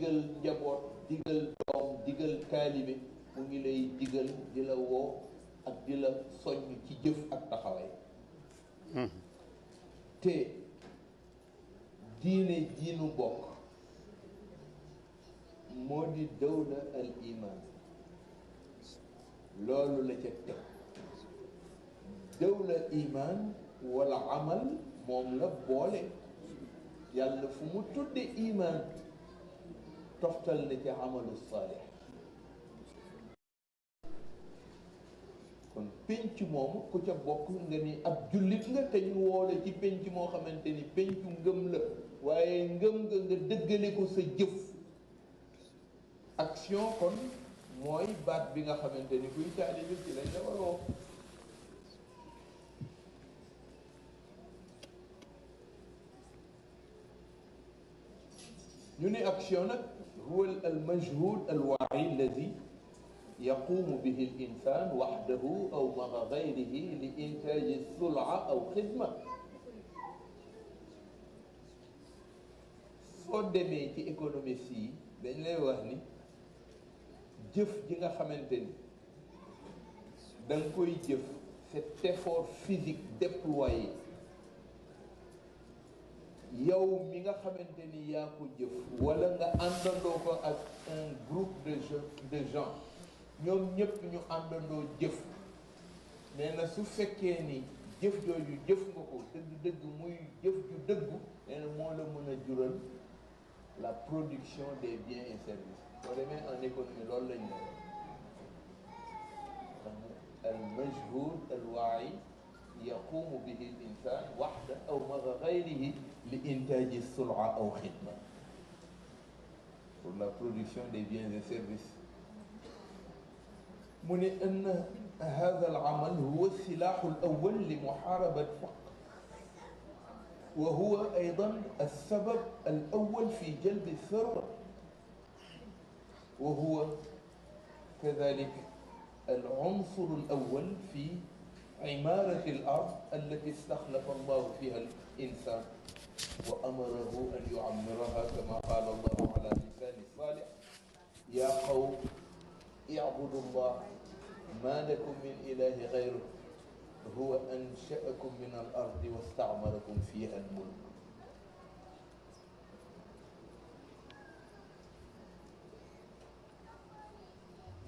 digal njaboot digal doom digal taalibe mu ngi lay digal di la woo ak di la soññ ci jëf ak taxawaay te diine jiinu bokk moo di dawla al iman loolu la ca teg dawla iman wala amal moom la boole yàlla fu mu tudde iman toftal na ca amalu saalix kon pénc moomu ku ca bokk nga ni ab jullit nga te ñu woole ci pénc moo xamante ni péncu ngëm la waaye ngëm nga dëggale ko sa jëf action kon mooy baat bi nga xamante ni kuy taalibe ci lañ la waroo ñu ne action nag huwa al majhud al waa'i alladi yaqumu bihi al insan waxdahu aw ma'a gayrihi li intaaji sul'a aw xidma soo demee ci économiste yi dañ lay wax ni jëf ji nga xamante ni da nga koy jëf cet effort physique déployé yow mi nga xamante ni yaa ko jëf wala nga àndandoo ko ak un groupe de gens ñoom ñëpp ñu àndandoo jëf nee na su fekkee ni jëf jooju jëf nga ko dëgg-dëgg muy jëf ju dëggu nee na moo la mën a jural la production des biens et services boo demee en économie loolu lañ ne al majhud al waa'i yaqumu bihi al insan waxda aw ma'a gayrihi li intaaji sul'a aw xidma pour la production des biens et services mu ne ann hada al amal huwa silahu al awwal li muharabati faqr wa huwa aydan al sabab al awwal fi jalb al tharwa wa huwa kadhalika al unsur al awwal fi عمارة الأرض التي استخلف الله فيها الإنسان وأمره أن يعمرها كما قال الله على لسان الصالح يا قوم اعبدوا الله ما لكم من إله غيره هو أنشأكم من الأرض واستعمركم فيها الملك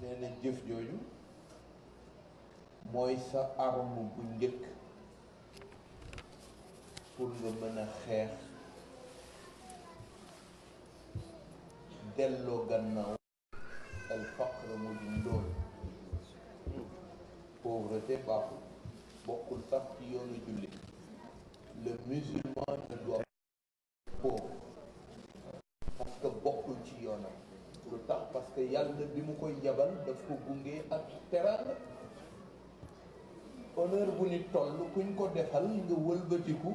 nee na jëf jooju mooy sa arme bu njëkk pour nga mën a xeex delloo gannaaw al faqr mu di ndóol pauvreté baaxul bokkul sax ci yoonu jullit le musulman ne doit pas pauvre parce que bokkul ci yoonam lu tax parce que yàlla bi mu koy yabal daf ko gunge ak teraanga honneur bu ni toll kuñ ko defal nga wëlbatiku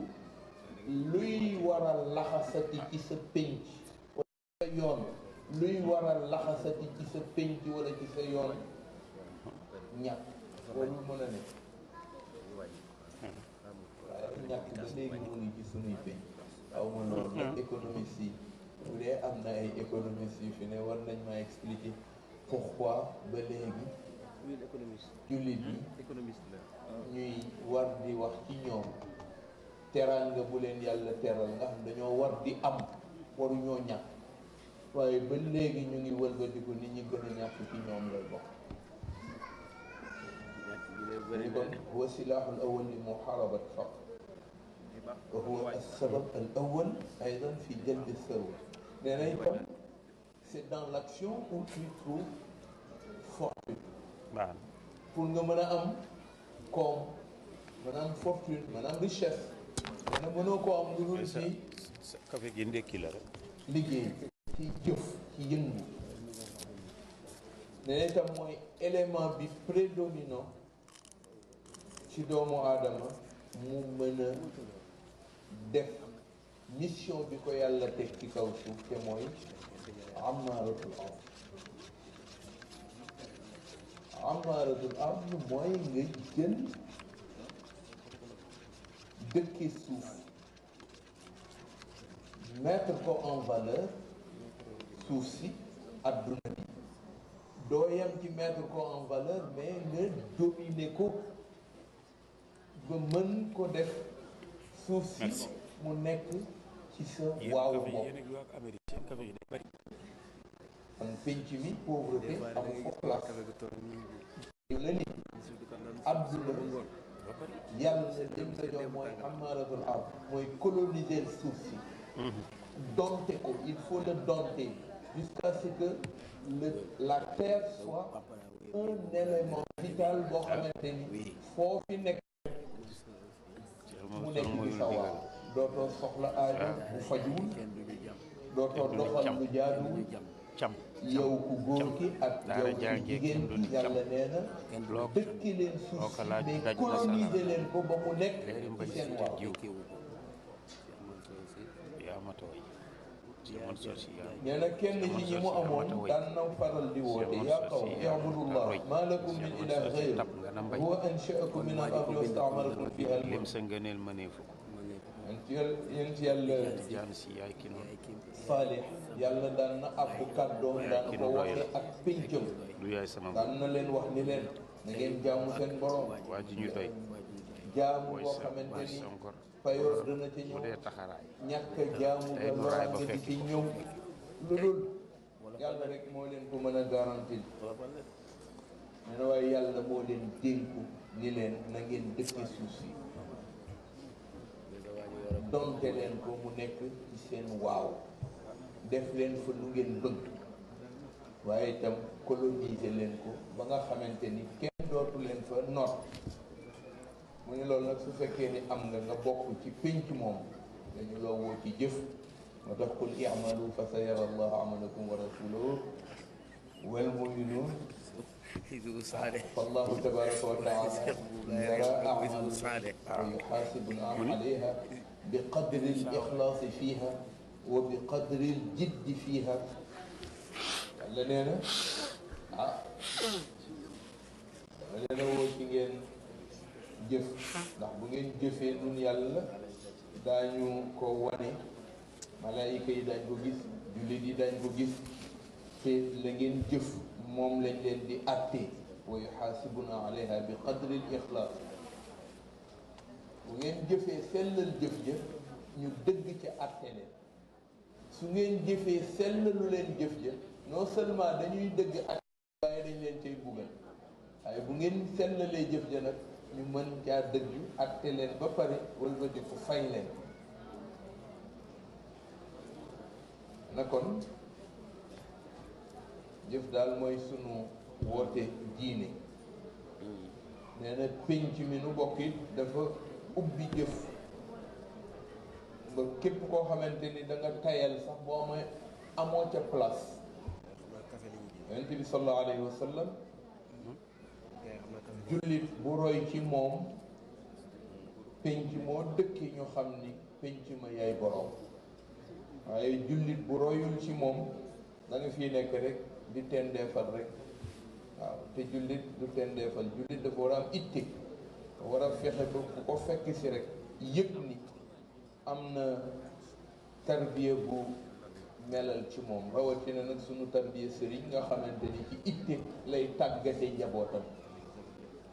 luy war a laxasati ci sa pénc wala ci sa yoon luy war a laxasati ci sa pénc wala ci sa yoon ñàkk loolu mën a nekk waaye ñàkk ba léegi mu ngi ci sunuy pénc aw ma loolu nag économiste yi bu dee am na ay économistes yu fi ne war nañ ma expliquer pourquoi ba léegi jullit yi ñuy war di wax ci ñoom teraanga bu leen yàlla teral nga xam dañoo war di am waruñoo ñàkk waaye ba léegi ñu ngi wëlbatiku nit ñi gën a ñàkk ci ñoom lay bokk ni kon huwa silahul awwal li muharabat faqr wa huwa as-sabab al awwal aydan fi jalb as-sarwa nee na itam c'est dans l'action où tu trouves fortune pour nga mën a am koom mën a am fortune mën a am richesse mën a mënoo koo am lu dul ci café gi ndekki la rek liggéey ci jëf ci yëngu nee na itam mooy élément bi prédominant ci doomu aadama mu mën a def mission bi ko yàlla teg ci kaw suuf te mooy amaaratul ard amaaratul ard mooy nga jël dëkki suuf mettre ko en valeur suuf si adduna bi doo yem ci mettre ko en valeur mais nga dominer ko ba mën ko def suuf si mu nekk ci sa waawu bopp kon penc mi pauvreté amu ko place la nit adduna yàlla lim sa jox mooy amaaratul ard mooy coloniser suuf si dompter ko il faut le dompter jusqu'à ce que la terre soit un élément vital boo xamante ni foo fi nekk mu nekk ci sa waaw dootoo soxla aajo bu fajuwul dootoo doxal lu jaaduwul yow ku góor ki ak yow ku jigéen ki yàlla nee na dëkki leen suuf si mais coloniser leen ko ba mu nekk ci seen waaw nee na kenn ci ñi mu amoon daan na faral di woote yaa qawm i'budullah maa lakum min ilahin ghayruhu huwa ansha'akum min al-ardi wasta'marakum fiha lim sa ngëneel mëneefu ko yéen ci yàlla jaan si yaay ki noonu Saalix yàlla daan na abbu kàddoom daan ko waxee ak péncam du yaay sama daan na leen wax ni leen na ngeen jaamu seen borom waa ji ñu doy jaamu boo xamante ni payoor dana ci ñëw ñàkk jaamu ba loraange di ci ñëw lu dul yàlla rek moo leen ko mën a garantir nee na waaye yàlla moo leen dénku ni leen na ngeen dëkke suuf si donte leen ko mu nekk ci seen waaw def leen fa lu ngeen bëgg waaye itam coloniser leen ko ba nga xamante ni kenn dootu leen fa noot mu ne loolu nag su fekkee ni am nga bokk ci pénc moom dañu la woo ci jëf moo tax qul i'malu fa sayara allahu amalakum wa rasuluhu wal mu'minun fallahu tabaraka wa taala yara a'malakum wa yuhasibuna alayha bi qadri al-ixlaasi fiiha wa bi qadri al-jiddi fiiha yàlla nee na dama leen a woo ci ngeen jëf ndax bu ngeen jëfee nun yàlla daañu ko wane malaayika yi daañ ko gis jullit yi daañ ko gis te la ngeen jëf moom lañ leen di àtte wa yuxaasibuna alayha bi qadri al-ixlaas bu ngeen jëfee sellal jëf jëf ñu dëgg ca àtte leen su ngeen jëfee sellalu leen jëf jëf non seulement dañuy dëgg àtte waaye dañ leen cay buggal waaye bu ngeen sellalee jëf ja nag ñu mën caa dëgg àtte leen ba pare wëlbati ko fay leen na kon jëf daal mooy sunu woote diine nee na pénc mi nu bokk it dafa ubbi jëf ba képp koo xamante ni da nga tayal sax boo may amoo ca place yonent bi sallallahu alayhi wa sallam jullit bu roy ci moom pénc moo dëkki ñu xam ni pénc ma yaay borom waaye jullit bu royul ci moom da nga fii nekk rek di tendeefal rek waaw te jullit du tendeefal jullit dafa war a am itte war a fexe ba ku ko fekk si rek yëg ni am na tarbiya bu melal ci moom rawatina nag sunu tarbiya sëriñ nga xamante ni ci itte lay tàggate njabootam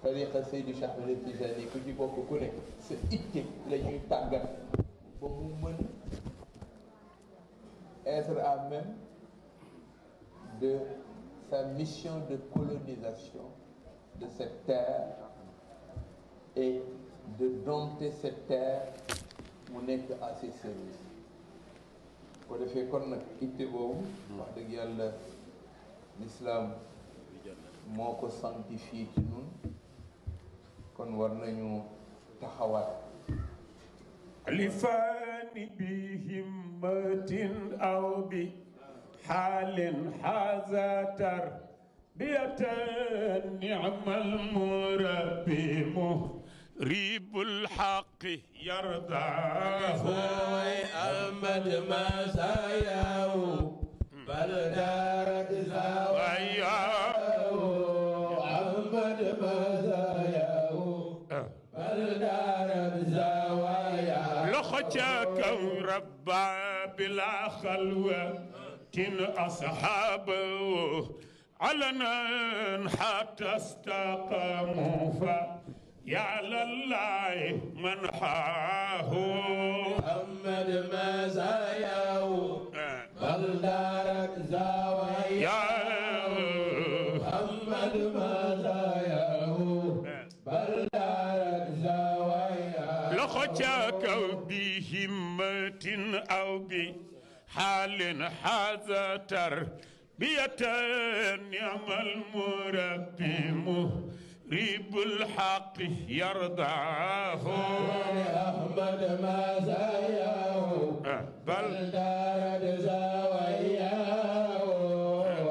tariqa Seydi Cheikh Ahmed Tidiane ku ci bokk ku ne sa itte la ñuy tàggat ba mu mën être à même de sa mission de colonisation de cette terre et de dompter cette terre mu nekk à ses services ko defee kon nag itte boobu wax dëgg yàlla l'islam moo ko sanctifié ci ñun kon war nañu taxawaat lifaani bi himmatin aw bi xaalin xaazatar biyatan ni'mal murabbi muhribul xaqi yardaahu أحمد ما ساياه بل دارت زواياه أحمد ما ساياه بل دارت زواياه لخجاك ربا بلا خلوة أصحابه علنا حتى استقاموا فيا لله من حاه محمد مزاياه بل دارت زواياه محمد مزاياه بل دارت زواياه لخجاك بهمة أو بحال حاز تربية نعم المربي ريب الحق يرضاه أحمد مزاياه بل دارت زواياه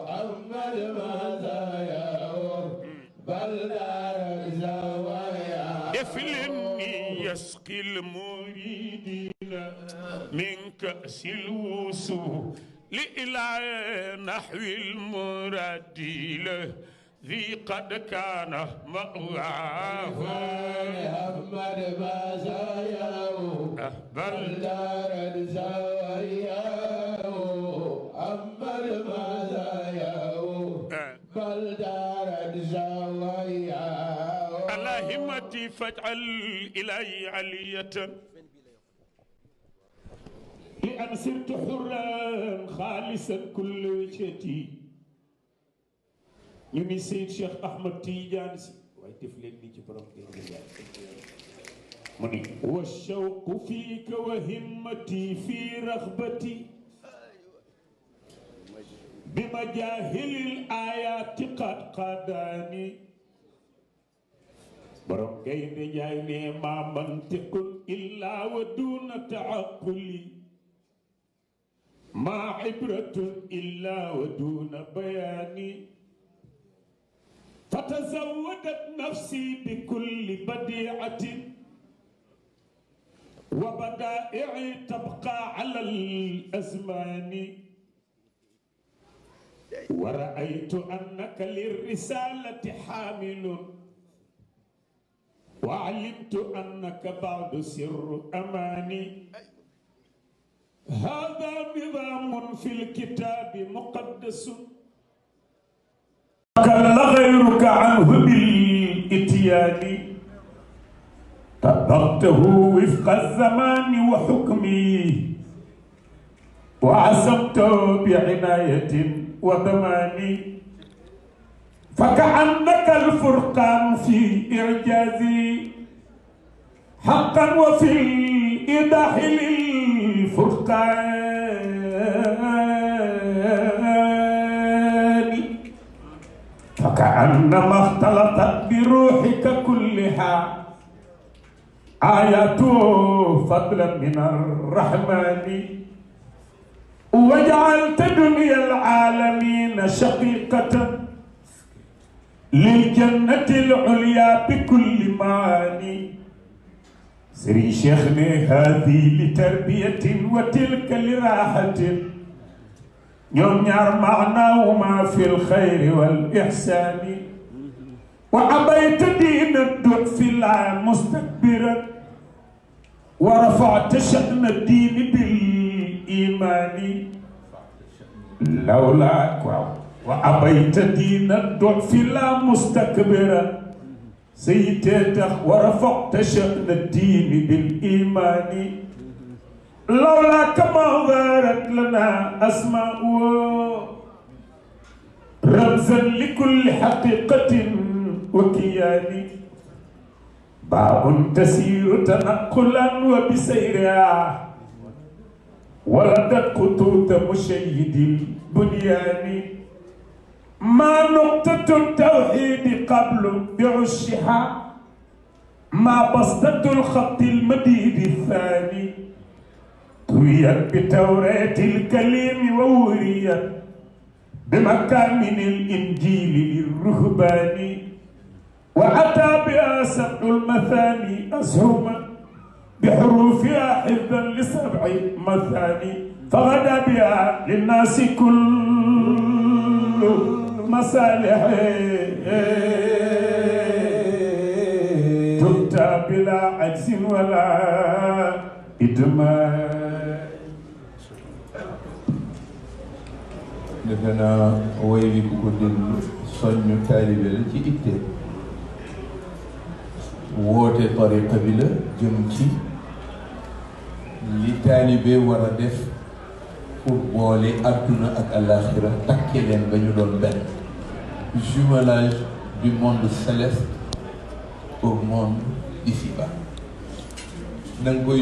أحمد مزاياه بل دارت زواياه يفلني يسقي المريدين من كأس الوصول إلى نحو المراد له ذي قد كان مأواه أحمد مزاياه بل دارت زواياه أحمد مزاياه بل دارت زواياه على همتي فاجعل إلي علية لأن صرت حرا خالصا كل وجهتي ñu ngi Seydi Cheikh Ahmad Tidiane Sy waaye def leen ni ci borom mu ni wa shawqu fiika wa himmati fi raghbati bi majahilil ayati qad qadani borom gaynde jaay ne ma mantiqun illa wa duna taaquli ma ibratun illa wa duna bayani فتزودت نفسي بكل بديعة وبدائعي تبقى على الأزمان ورأيت أنك للرسالة حامل وعلمت أنك بعد سر أماني هذا نظام في الكتاب مقدس كل غيرك عنه بالإتيان طبقته وفق الزمان وحكمي وعزمته بعناية وضمان فكأنك الفرقان في إعجازي حقا وفي الإيضاح للفرقان فكأنما اختلطت بروحك كلها آياته فضلا من الرحمن وجعلت دنيا العالمين شقيقة للجنة العليا بكل معاني سري شيخنا هذه لتربية وتلك لراحة ñoom ñaar maanaahuma fi lxayri wal ixsaani wa abayta diina dut fi laa mustakbiran wa rafata sha'na diini bil imaani lawlaa wa abayta diina dut fi laa mustakbiran sayitee tax wa rafata sha'na diini bil imaani لولا كما ظهرت لنا أسماء رمزا لكل حقيقة وكيان باء تسير تنقلا وبسيرها ولدت خطوط مشيد البنيان ما نقطة التوحيد قبل بعشها ما بسطة الخط المديد الثاني رويت بتوراة الكليم ووريت بمكامن الإنجيل للرهبان وأتى بها سبع المثاني أسهما بحروفها حفظا لسبع مثاني فغدا بها للناس كل مصالح تؤتى بلا عجز ولا إدمان defe naa woy wi ku ko déglu soññu taalibe la ci itte woote tariqa bi la jëm ci li taalibe war a def pour boole àdduna ak àllaaxira takke leen ba ñu doon benn jumelage du monde céleste au monde d'ici-bas na nga koy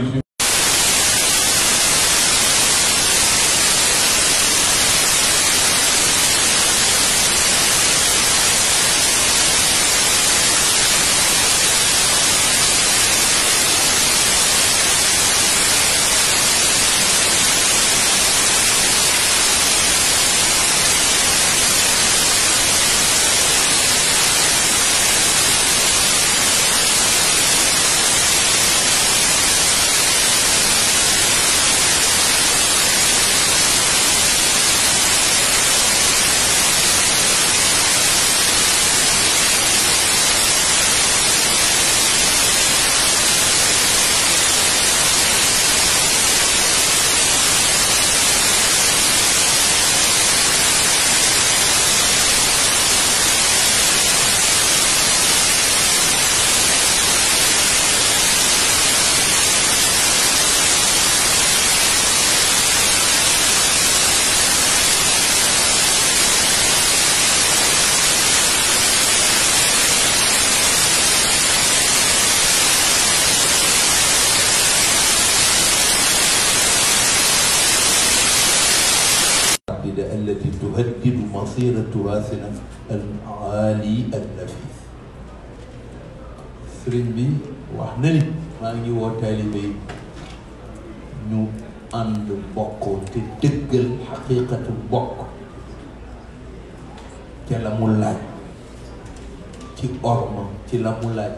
التي تهدد مصير تراثنا العالي النفيس sëriñ bi wax na ni maa ngi woo taalibe yi ñu ànd bokkoo te dëggal xaqiiqatu bokk te la mu laaj ci orma ci la mu laaj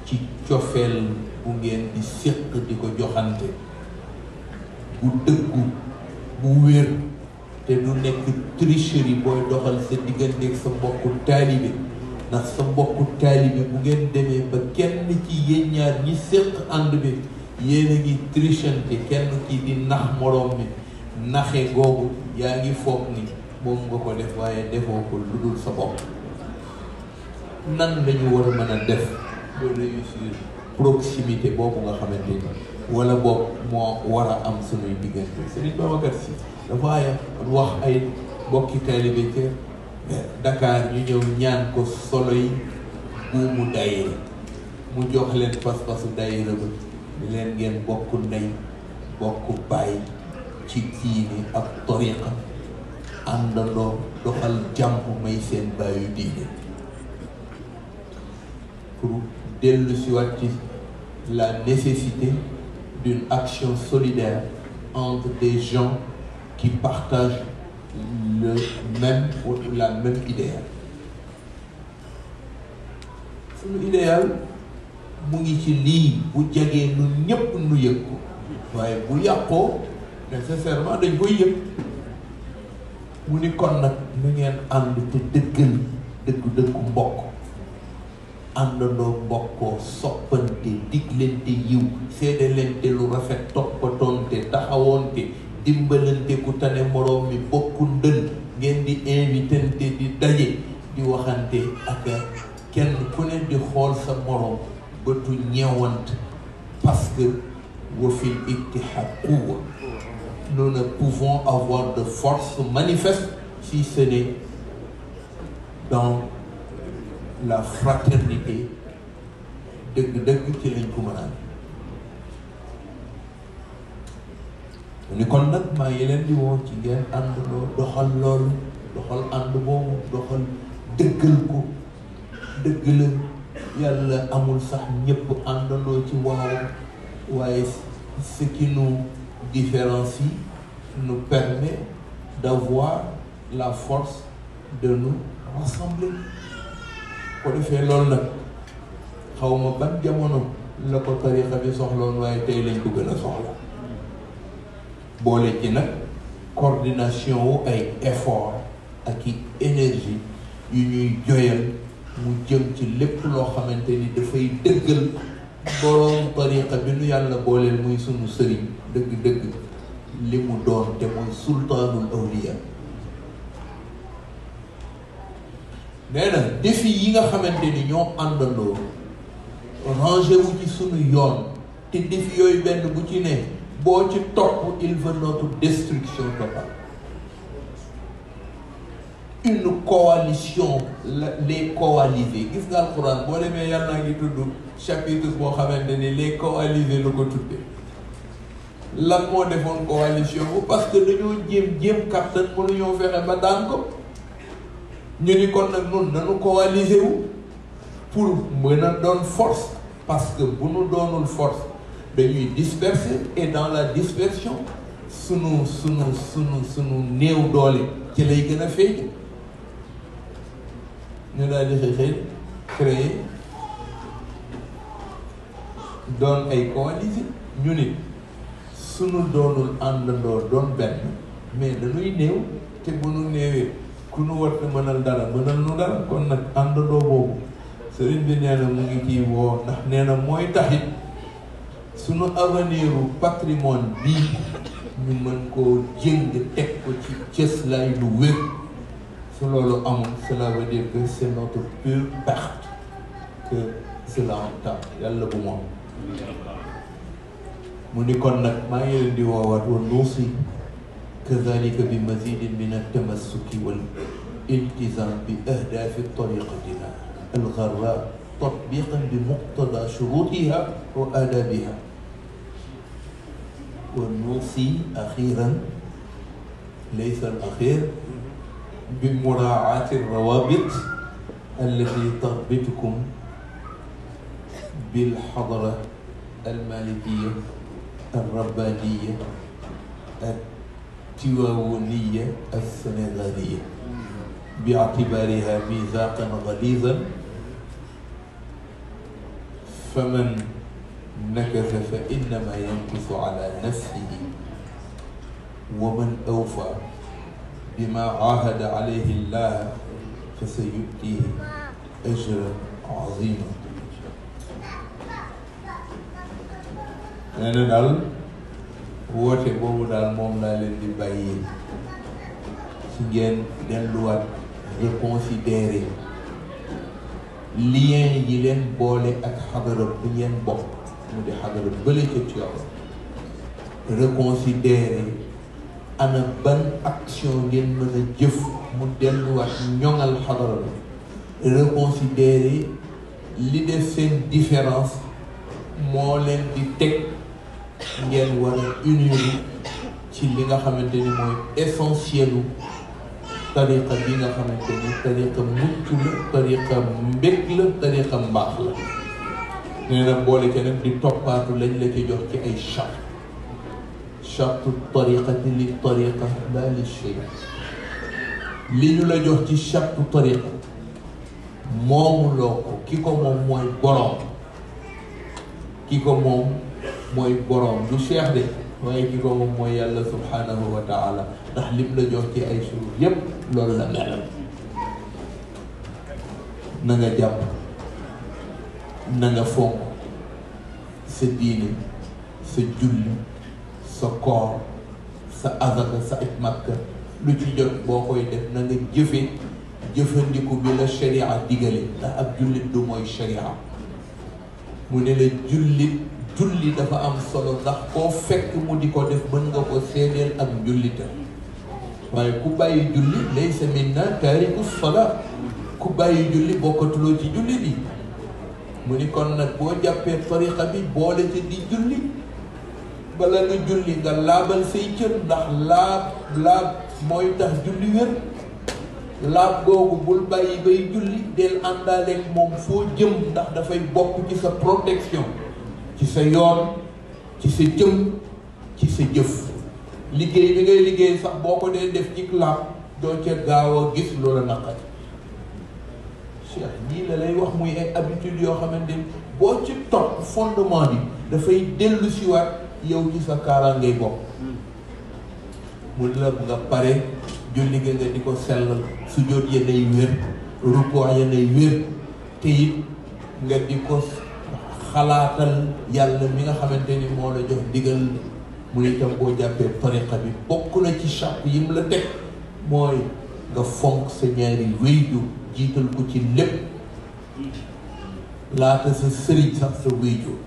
ci cofeel bu ngeen di séq di ko joxante bu dëggu bu wér te du nekk tricherie booy doxal sa diggante ak sa mbokku taalibe ndax sa mbokku taalibe bu ngeen demee ba kenn ci yéen ñaar ñi séq ànd bi yéen a ngi trichante kenn ki di nax moroom mi naxe googu yaa ngi foog ni moom nga ko def waaye defoo ko lu dul sa bopp nan lañu war a mën a def ba réussir proximité boobu nga xamante ni wala boobu moo war a am sunuy diggante Serigne Babacar Sy dafa wax ay mbokki taalibe ca Dakar ñu ñëw ñaan ko solo yi buumu daayira mu jox leen pas-pasu daayira ba di leen ngeen bokk ndey bokk baay ci diine ak tariqa àndandoo doxal jàmm may seen baayu diine pour dellu si waat ci la nécessité d'une action solidaire entre des gens qui partagent le même ou la même idéal. Suñu idéal mu ngi ci lii bu jagee nu ñëpp nu yëg ko waaye bu yàqoo nécessairement dañ koy yëg mu ni kon nag nu ngeen ànd te dëggal dëggu mbokk àndandoo mbokkoo soppante diglante yiw seedalante lu rafet toppatoonte taxawoonte dimbalante ku tane moroom mi bokku ndël ngeen di invitante di daje di waxante ak kenn ku ne di xool sa moroom bëtu ñeewant parce que wa fil ittihad quwwa nous ne pouvons avoir de force manifeste si ce n'est dans la fraternité dëgg-dëgg ci lañ ko mën a ni kon nag maa ngi leen di woo ci ngeen ànd loolu doxal loolu doxal ànd boobu doxal dëggal ko dëgg la yàlla amul sax ñëpp àndandoo ci waaw waaye ce qui nous différencie nous permet d'avoir la force de nous rassembler ko defee loolu nag xaw ma ban jamono la ko tarixa bi soxloon waaye tey lañ ko gën a soxla boole ci nag coordination wu ay effort ak i énergie yu ñuy joyal mu jëm ci lépp loo xamante ni dafay dëggal boroom tariqa bi nu yàlla booleel muy sunu sëriñ dëgg-dëgg li mu doon te mooy sultaanul awliya nee na défi yi nga xamante ni ñoo àndandoo rangé wu ci sunu yoon te défi yooyu benn bu ci ne boo ci topp il veut notre destruction totale. Une coalition les coalisés gis nga alxuraan boo demee yàlla ngi tudd chapitre boo xamante ni les coalisés la ko tuddee lan moo defoon coalition bu parce que dañoo jéem kattan mënuñoo fexe ba daan ko ñu ni kon nag nun nañu coaliser wu pour mën a doon force parce que bu nu doonul force dañuy disperser et dans la dispersion sunu néew doole ci lay gën a feeñ. ñu daal di xëy créer doon ay coalisés ñu nit sunu doonul àndandoo doon benn mais dañuy néew te bu nu néewee ku nu war a mënal dara mënal nu dara kon nag àndandoo boobu sëriñ bi nee na mu ngi ciy woo ndax nee na mooy taxit sunu avenir u patrimoine bii ñu mën koo jëng teg ko ci cëslaay lu wér. su loolu amul cela veut dire que c'est notre pure perte que cela entend yàlla bu moom mu ni kon nag maa ngi leen di woowaat wa nuusi kazalika bi mazidin min at-tamassuki wal iltizam bi ahdafi tariqatina al-gharra tatbiqan bi muqtada shurutiha wa adabiha wa nuusi akhiran laysa al-akhir بمراعاة الروابط التي تربطكم بالحضرة المالكية الربانية التواونية السنغالية باعتبارها ميثاقا غليظا فمن نكث فإنما ينكث على نفسه ومن أوفى بما عاهد عليه الله فسيؤتيه أجرا عظيما. nee na daal woote boobu daal moom laa leen di bàyyi ci ngeen delluwaat reconsidérer lien yi leen boole ak xadara bu ngeen bokk mu di xadara bële ca Tiwaawan reconsidérer ana ban action ngeen mën a jëf mu delluwaat ñoŋal xadara la reconsidérer li def seen différence moo leen di teg ngeen war a unir ci li nga xamante ni mooy essentielu tariqa bi nga xamante ni tariqa mucc la tariqa mbég la tariqa mbaax la nee na boole ca nag di toppaatu lañ la ci jox ci ay charte charte tariqati li tariqa la li shay li ñu la jox ci charte tariqa moomuloo ko ki ko moom mooy borom ki ko moom mooy borom du cheikh de waaye ki ko moom mooy yàlla subhanahu wa taala ndax lim la jox ci ay surut yépp loolu la melal na nga jàpp na nga fonk sa diine sa julli sa koor sa azaka sa aj makka lu ci jot boo koy def na nga jëfandiku bi la sharia digale ndax ab jullit du mooy sharia mu ne la julli dafa am solo ndax koo fekk mu di ko def mën nga ko seedeel ak njullita waaye ku bàyyi julli laysa minna taariku salaa ku bàyyi julli bokkatuloo ci julli bi mu ni kon nag boo jàppee tariqa bi boole ci di julli bala nga julli nga laabal say cër ndax laab mooy tax julli wér laab googu bul bàyyi bay julli del àndaaleeg moom foo jëm ndax dafay bokk ci sa protection ci sa yoon ci sa jëm ci sa jëf liggéey bi ngay liggéey sax boo ko dee def ci laab doo ca gaaw a gis loola naqari cheikh lii la lay wax muy ay habitudes yoo xamante ni boo ci topp fondement bi dafay dellu si waat yow ci sa kaaraan ngay bokk mu la nga pare julli nga di ko sellal sujjóot ya nay wér rukkoo ya nay wér te it nga di ko xalaatal yàlla mi nga xamante ni moo la jox digal mu itam boo jàppee tariqa bi bokk na ci charte yi mu la teg mooy nga fonk sa ñaari wéyjur jiital ko ci lépp laata sa sëriñ sax sa wéyjur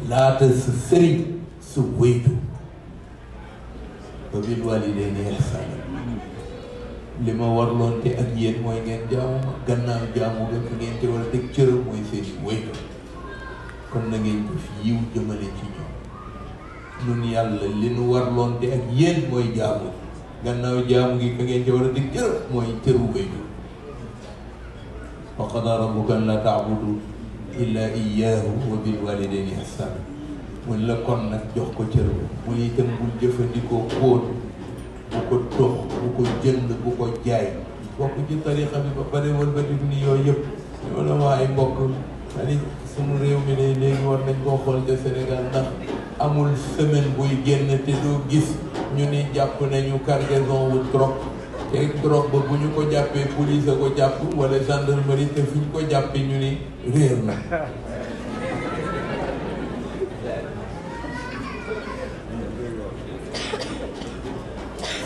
laata sa sëriñ sa wéyjur ba bil walidayni ihsana li ma warloonte ak yéen mooy ngeen jaamu ma gannaaw jaamu ba ki ngeen ci war a teg cëram mooy seeni wéyjur kon na ngeen def yiw jëmale ci ñoom ñun yàlla li nu warloonte ak yéen mooy jaamu gannaaw jaamu gi ka ngeen ci war a teg cëram mooy cëru wéyjur wa qadaa rabbuka an laa ta'budu illa iyyaahu wa bil walidayni ihsana mun la kon nag jox ko cër bu itam bul jëfandikoo póot bu ko dox bu ko jënd bu ko jaay bokk ci tarixa bi ba pare wëlbatiku ni yooyu yëpp li ma la wax ay mbokk ani sunu réew mi de léegi war nañ koo xool ca Sénégal ndax amul semaine buy génn te doo gis ñu ni jàpp nañu cargaison wu drogue te drogue ba bu ñu ko jàppee police a ko jàpp wala gendarmerie te fu ñu ko jàppee ñu ni réer na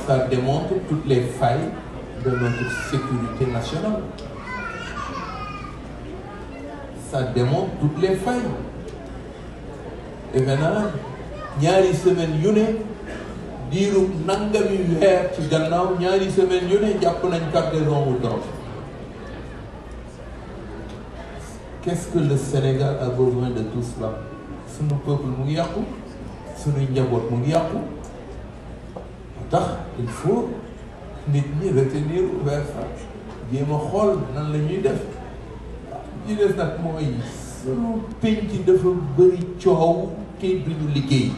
ça démontre toutes les failles de notre sécurité nationale. Ça démontre toutes les failles. Et maintenant, ñaari semaine yu ne diiru nangami weer ci gannaaw ñaari semaine yu ne jàpp nañ cargaison wu drogue. Qu'est-ce que le Sénégal a besoin de tout cela? Sunu peuple mu ngi yàqu, sunu njaboot mu ngi yàqu. tax il faut nit ñi retenir vers ça jéem a xool nan la ñuy def li des nag mooy sunu penc dafa bëri coow te duñu liggéey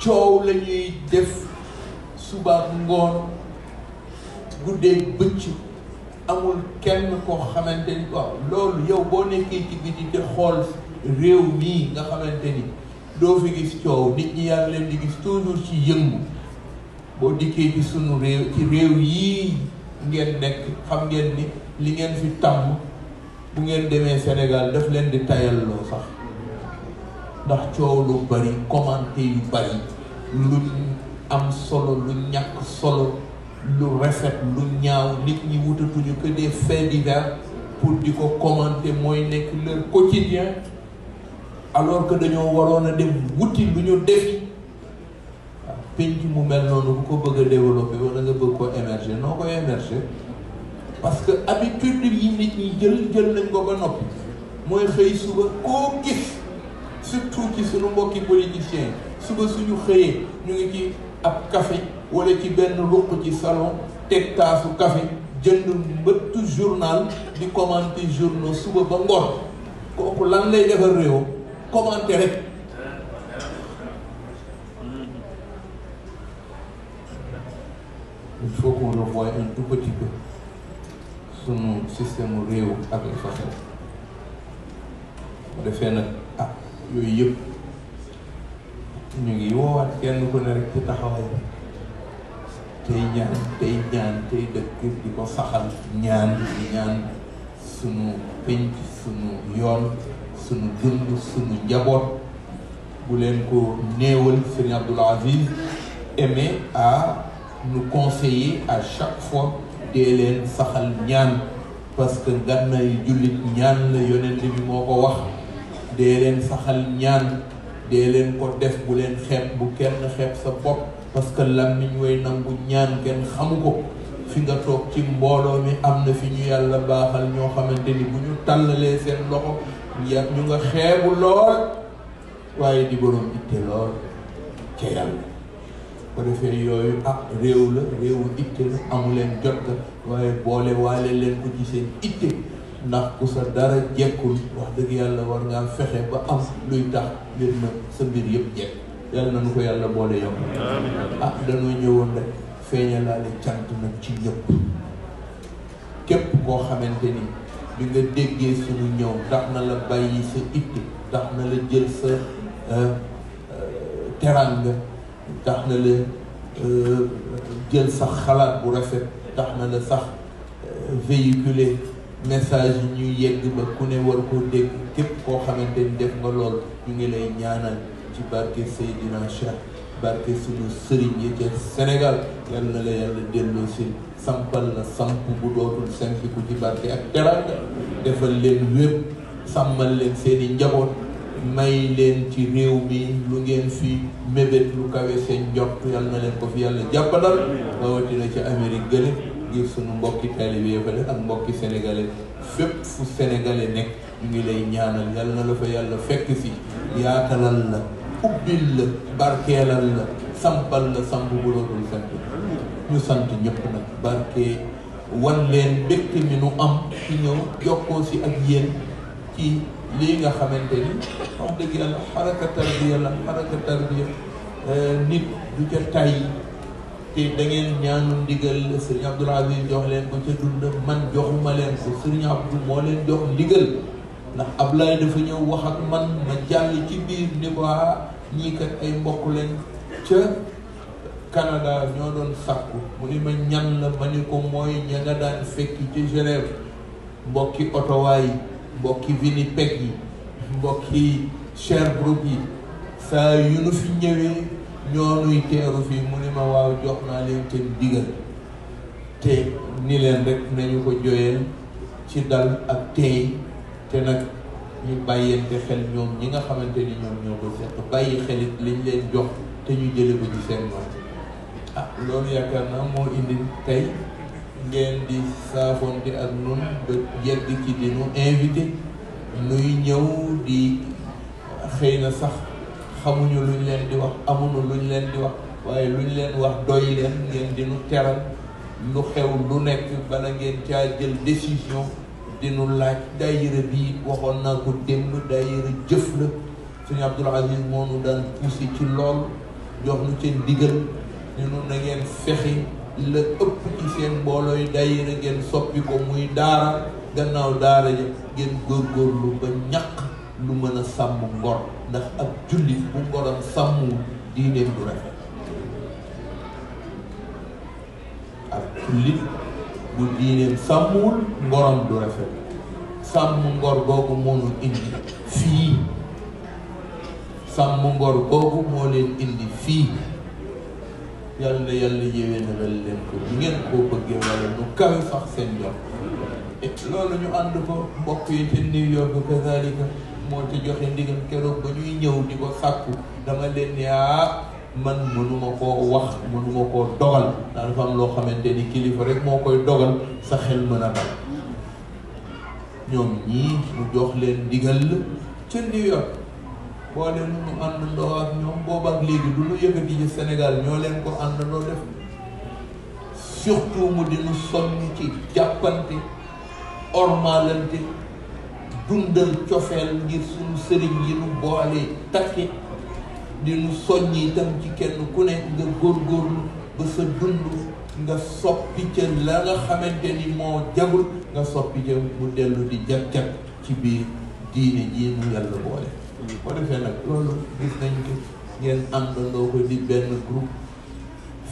coow la ñuy def suba ngoon guddee bëcc amul kenn koo xamante ni waaw loolu yow boo nekkee ci biti te xool réew mii nga xamante ni doo fi gis coow nit ñi yaa ngi leen di gis toujours ci yëngu boo dikkee ci sunu réew ci réew yii ngeen nekk xam ngeen ni li ngeen fi tàmm bu ngeen demee Sénégal daf leen di tayalloo sax ndax coow lu bari commenté yu bari lu am solo lu ñàkk solo lu rafet lu ñaaw nit ñi wutatuñu que des faits divers pour di ko commenter mooy nekk leur quotidien alors que dañoo waroon a dem wuti lu ñu defi waaw penc mu mel noonu bu ko bëgg a développer wala nga bëgg ko émerger noo koy émerger parce que habitude yi nit ñi jël nañ ko ba noppi mooy xëy suba koo gis surtout ci suñu mbokki politiciens suba suñu xëyee ñu ngi ci ab café wala ci benn ruq ci salon teg taasu café jënd mbëttu journal di commenter journaux suba ba ngoon kooku lan lay defar réew commenter rek il faut qu'on revoie un tout petit peu sunu système réew ak la façon bu defee nag yooyu yëpp ñu ngi woowaat kenn ku ne rek ci taxawaay tey ñaan tey dëkk di ko saxal ñaan di ñaan sunu penc sunu yoon sunu dund sunu njaboot bu leen ko néewal. Serigne Abdoul Aziz aimait à nous conseiller à chaque fois dee leen saxal ñaan parce que gànnaay jullit ñaan la yonent bi moo ko wax dee leen saxal ñaan dee leen ko def bu leen xeeb bu kenn xeeb sa bopp parce que làmmiñ way nangu ñaan kenn xamu ko fi nga toog ci mbooloo mi am na fi ñu yàlla baaxal ñoo xamante ni bu ñu tàllalee seen loxo ñu nga xeebu lool waaye di borom itte lool ca yàlla ko defee yooyu réew la réewu itte la amu leen jot ga waaye boole waale leen ko ci seen itte ndax ku sa dara jekkul wax dëgg yàlla war ngaa fexe ba am luy tax mbir na sa mbir yëpp jekk yàlla na nu ko yàlla boole yokk dañoo ñëwoon rek feeñalaale cant nag ci ñëpp képp koo xamante ni bi nga déggee suñu ñëw tax na la bàyyi sa itte tax na la jël sa teranga tax na la jël sax xalaat bu rafet tax na la sax véhiculer message yi ñuy yegg ba ku ne war koo dégg képp koo xamante ni def nga lool ñu ngi lay ñaanal ci barke Seydina Cheikh barke suñu sëriñ yi ca Sénégal yal na la yàlla delloo si sampal la samp bu dootul sempiku ci barke ak teraanga defal leen wépp sàmmal leen seeni njaboot may leen ci réew mi lu ngeen fi mébét lu kawe seen njort yal na leen ko fi yàlla jàppandal rawatina ci Amérique gële ngir sunu mbokki taalibe fa ak mbokki sénégalais fépp fu sénégalais nekk ñu ngi lay ñaanal yal na la fa yàlla fekk si yaatalal la ubbil la barkeelal la sampal la samp bu dootul semp ñu sant ñëpp nag barke wan leen mbégte mi nu am ci ñëw jokkoo si ak yéen ci lii nga xamante ni wax dëgg yàlla xaraka tarbiya nit du ca tay te da ngeen ñaanu ndigal sëriñ Abdoul Aziz jox leen ko ca dund man joxuma leen ko sëriñ Abdou moo leen jox ndigal ndax Ablaye dafa ñëw wax ak man ma jàll ci biir ni ko ñii kat ay mbokk leen ca Canada ñoo doon sàkku mu ni ma ñan la ma ni ko mooy ña nga daan fekki ci Genève mbokki Ottawa yi mbokki Winnipeg yi mbokki Sherbrooke yi saa yu nu fi ñëwee ñoo nuy teeru fii mu ni ma waaw jox naa leen te digal te ni leen rek nañu ko joyeel ci dal ak teey te nag ñu bàyyente xel ñoom ñi nga xamante ni ñoom ñoo ko seq bàyyi xelit liñ leen jox te ñu jële ko ci seen moom loolu yaakaar naa moo indi tey ngeen di saafonte ak nun ba yegg ci di nu invité nuy ñëw di xëy na sax xamuñu luñ leen di wax amuñu luñ leen di wax waaye luñ leen wax doy leen ngeen di nu teral lu xew lu nekk bala ngeen caa jël décision di nu laaj daayira bii waxoon naa ko démb daayira jëf la suñu Abdoul Aziz moo nu daan poussé ci lool jox nu ca ndigal ñu nun na ngeen fexe la ëpp ci seen mboolooy daayira ngeen soppi ko muy daara gannaaw daara ja ngeen góorgóorlu ba ñàkk lu mën a sàmm ngor ndax ak jullit bu ngoram sàmmul diineem du rafet ak jullit bu diineem sàmmul ngoram du rafet sàmm ngor googu moo nu indi fii sàmm ngor googu moo leen indi fii yàlla yéwénalal leen ko bu ngeen koo bëggee wala nu kawe sax seen jox loolu ñu ànd ko mbokk yi te New York kazalika moo te joxe ndigal keroog ba ñuy ñëw di ko sàkku dama leen ni man mënuma koo wax mënuma koo dogal daa dafa am loo xamante ni kilifa rek moo koy dogal sa xel mën a dal ñoom ñii mu jox leen ndigal la ca New York boo leen ñu àndandoo ak ñoom boobaak léegi du lu yëkkati ci Sénégal ñoo leen ko àndandoo def surtout mu dinu sonn ci jàppante ormalante dundal cofeel ngir suñu sëriñ yi nu boole takki di nu soññ itam ci kenn ku ne nga góorgóorlu ba sa dund nga soppi ca la nga xamante ni moo jagul nga soppi ca mu dellu di jag-jag ci biir diine ji nu yàlla boole boo defee nag loolu gis nañ ko ngeen àndandoo ko di benn groupe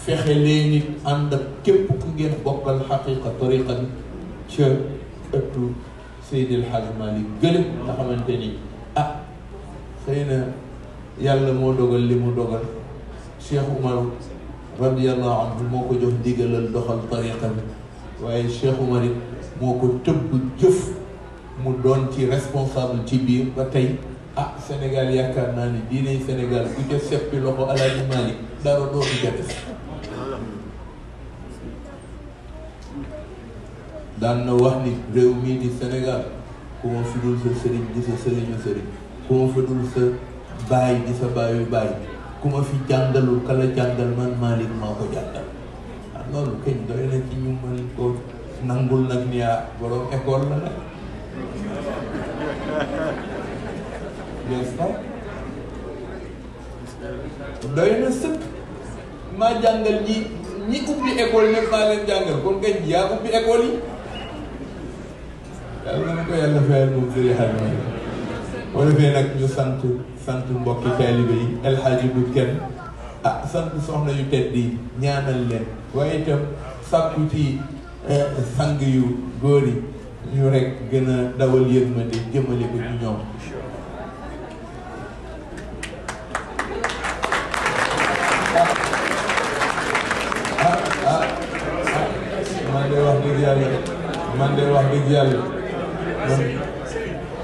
fexe leen nit ànd ak képp ku ngeen bokkal xaqiqa tariqa bi ca ëttu Seydil Hadji Malick gële nga xamante ni xëy na yàlla moo dogal li mu dogal Cheikh Oumar radiyallahu anhu moo ko jox ndigalal doxal tariqa bi waaye Cheikh Oumar it moo ko tëbb jëf mu doon ci responsable ci biir ba tey Sénégal yaakaar naa ni diine Sénégal ku ca seppi loxo Alaaji Malick dara dootu ca des daan na wax ni réew mii di Sénégal ku ma fi dul sa sëriñ di sa sëriñu sëriñ ku ma fi dul sa baay di sa baayu baay ku ma fi jàngalul kala jàngal man Malick maa ko jàngal loolu kañ doy na ci ñu mën ko nangul nag ni borom école la nag n'est-ce pas doy na sëkk maa jàngal ñi ubbi école ne maa leen jàngal kon kañ yaa ubbi école yi yàlla na ko yàlla fayal moom sëriñ Hadji boo defee nag ñu sant mbokki taalibe yi El Hadji bu kenn sant soxna yu tedd yi ñaanal leen waaye itam sàkku ci sang yu góor yi ñu rek gën a dawal yërmande jëmale ko ci ñoom dëgg yàlla man de wax dëgg yàlla man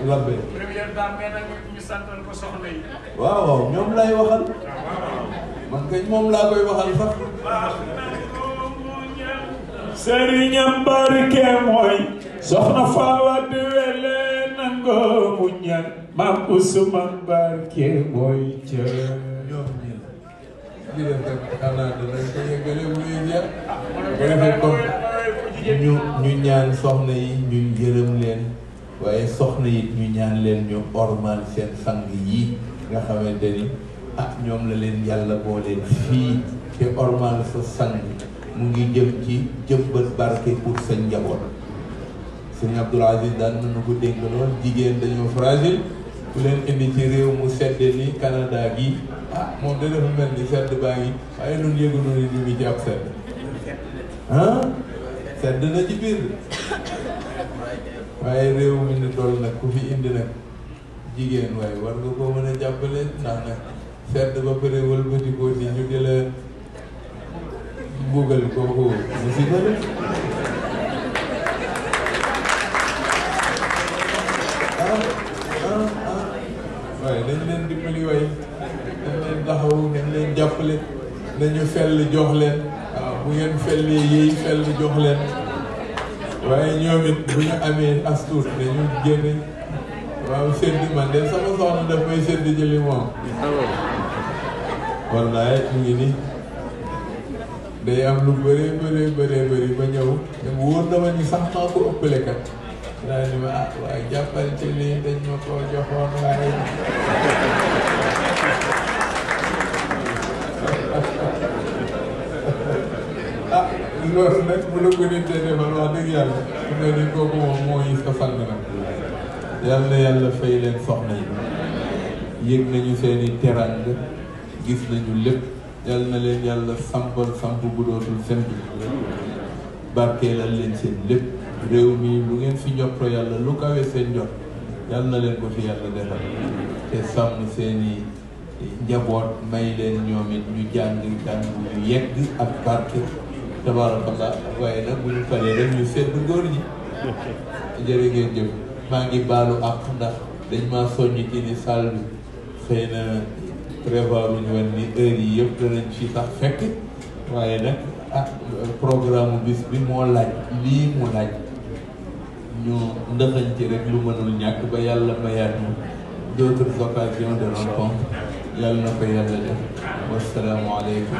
labbe. première dame nee na ñu santal ko soxna yi. waaw waaw ñoom lay waxal. man kay moom laa koy waxal sax. sëriñam barke mooy soxna Fawad Wele nangoo mu ñaan maam Ousmane barke mooy ca ñoom ñii la. lii def rek xanaa danañ ko yëgale muy jeex. bu defee comme ñu ñaan soxna yi ñu yërëm leen waaye soxna yi ñu ñaan leen ñu ormal seen sang yi nga xamante ni ñoom la leen yàlla booleen fii te ormal sa sang mu ngi jëm ci jëmbat barke pour sa njaboot. Sëñ Abdoul Aziz daan nañu ko dégg lool jigéen dañoo fragile ku leen indi ci réew mu sedd ni Canada gi moom da dafa mel ni sedd baa ngi waaye ñun yëgunu ni ñu ngi ci ab sedd sedd na ci biir waaye réew mi ni toll nag ku fi indi nag jigéen waaye war nga ko mën a jàppale ndax nag sedd ba pare wëlbati ko di ñu di la mbugal kooku musiba la waaye dañ leen dimbali waay dañ leen taxaw dañ leen jàppale nañu fell jox leen bu ngeen fellee yéey fell jox leen waaye ñoom it bu ñu amee astuut dañu génne waaw sedd man de sama soxna daf may sedd jëli moom wallaay mu ngi ni day am lu bëri ba ñëw te wóor na ma ni sax maa ko ëppale kat daa ni ma waaye jàppal ci lii dañ ma koo joxoon waaye loolu nag bu la ko nit defal wax dëgg yàlla su ne ni kooku moom moo yi sa sang nag yàlla na yàlla fay leen soxna yi yëg nañu seeni teranga gis nañu lépp yàlla na leen yàlla sampal samp bu dootul seen bi barkeelal leen seen lépp réew mi lu ngeen fi njorto yàlla lu kawe seen njort yàlla na leen ko fi yàlla defal te sàmm seeni njaboot may leen ñoom it ñu jàng ñu yegg ak barke tabarakallah waaye nag bu ñu paree rek ñu sedd góor ñi jërë ngeen jëf maa ngi baalu àq ndax dañ maa soññ ci ni salle bi xëy na prévoir ñu woon ni heure yi yëpp danañ fi sax fekk waaye nag programme bis bi moo laaj lii mu laaj ñu ndëxañ ci rek lu mënul ñàkk ba yàlla mayaat ñu d'autres occasions de rencontre yàlla na ko yàlla def wassalaamu aleykum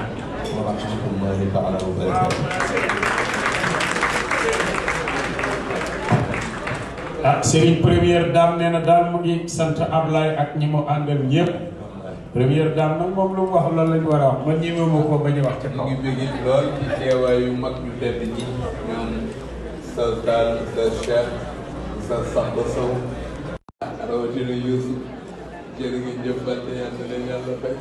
wa rahmatullahi taala wa barakatu Serigne première dame nee na daal mu ngi sant Ablaye ak ñi mu àndal ñëpp première dame nag moom lu mu wax loolu lañu war a wax man ñëwee ma ko bañ a wax ca kaw. ñu ngi bëgg lool ci teewaayu mag ñu tedd ñi ñoom sa Tall sa Cheikh sa Samba Sow rawatina Youssou jërë ngeen jëfante yàlla leen yàlla fay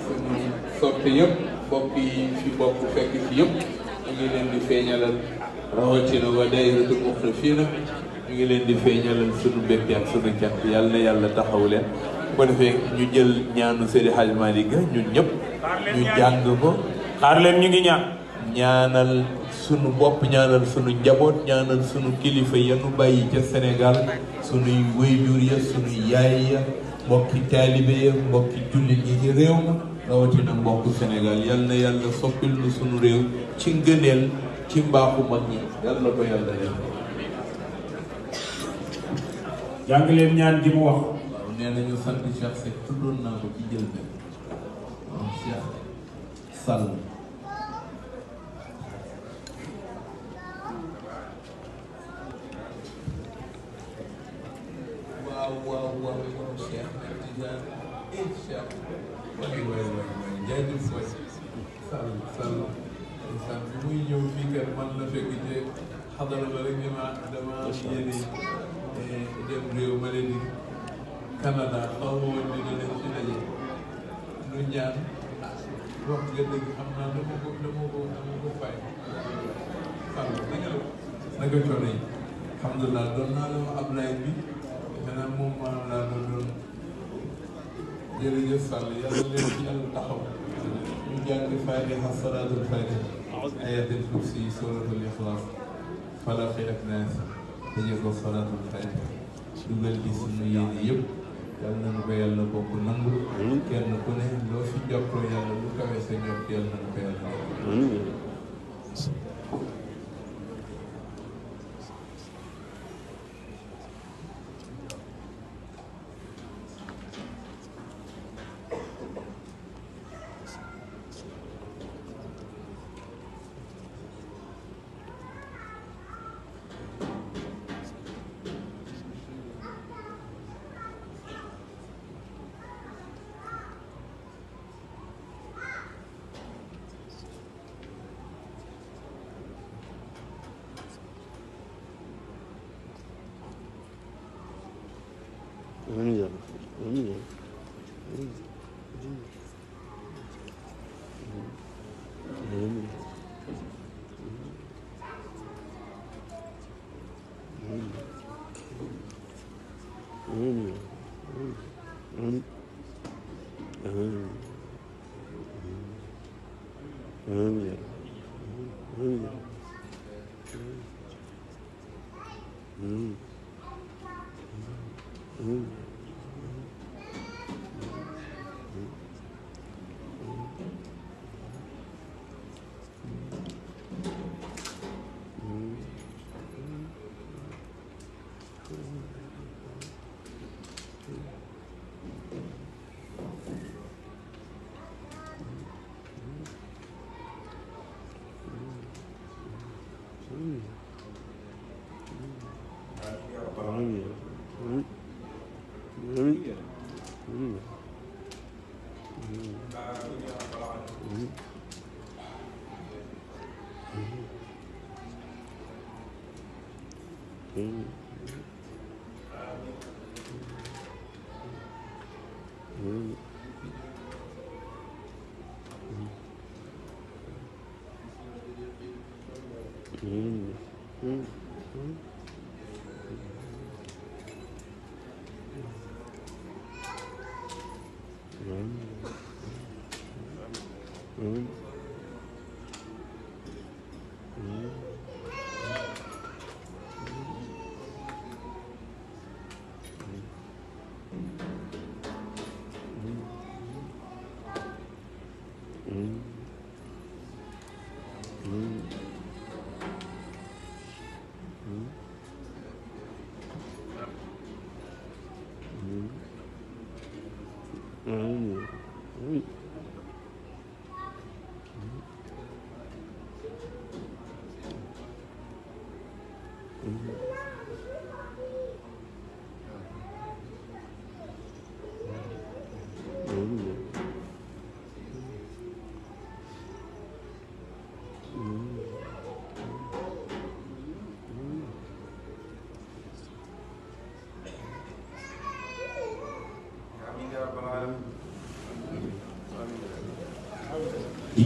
suñu soppe yëpp bokk yi fi bokk fekk fi yëpp ñu ngi leen di feeñalal rawatina wa daayiratu muxlifiina ñu ngi leen di feeñalal suñu mbégte ak suñu cant yàlla na yàlla taxaw leen bu ko defee ñu jël ñaanu Seydi Hadj Malick ñun ñëpp ñu jàng ko xaar leen ñu ngi ñaan ñaanal sunu bopp ñaanal sunu njaboot ñaanal sunu kilifa yanu bàyyi ca Sénégal sunuy wayjur ya sunuy yaay ya mbokki taalibe ya mbokki jullit yi ci réew ma rawatina mbokku Sénégal yal na yàlla soppil nu sunu réew ci ngëneel ci mbaaxu mag ñi yal na ko yàlla def. jàng leen ñaan gi mu wax. waaw nee nañu sant Cheikh Seck tuddoon naa ko ci jël benn waaw Cheikh Sall. waaw Cheikh Tidiane Cheikh waay jaajëf waay Sall Sall bi muy ñëw fii kat man la fekk ci xadara ba rek dama yéene dem réew ma leen di Canada xaw ma woon ni danañ ci daje nu ñaan wax nga dëgg xam naa dama ko fay Sall naka coono yi alhamdulilah doon naa la ma Ablaye bi xanaa moom maanaam laa doon jërëjëf Sall yàlla leen ci yàlla taxaw ñu jàng Fatiha salaatul Fatiha ayatul kursi suratul Ixlaas falaqi ak naas tëjee ko salaatul faatiha dugal ci sunu yéene yëpp yàlla nañu ko yàlla bokk nangu kenn ku ne loo fi jokkoo yàlla lu kawe sa jokk yàlla nañu ko yàlla nangu.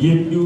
yéen ñu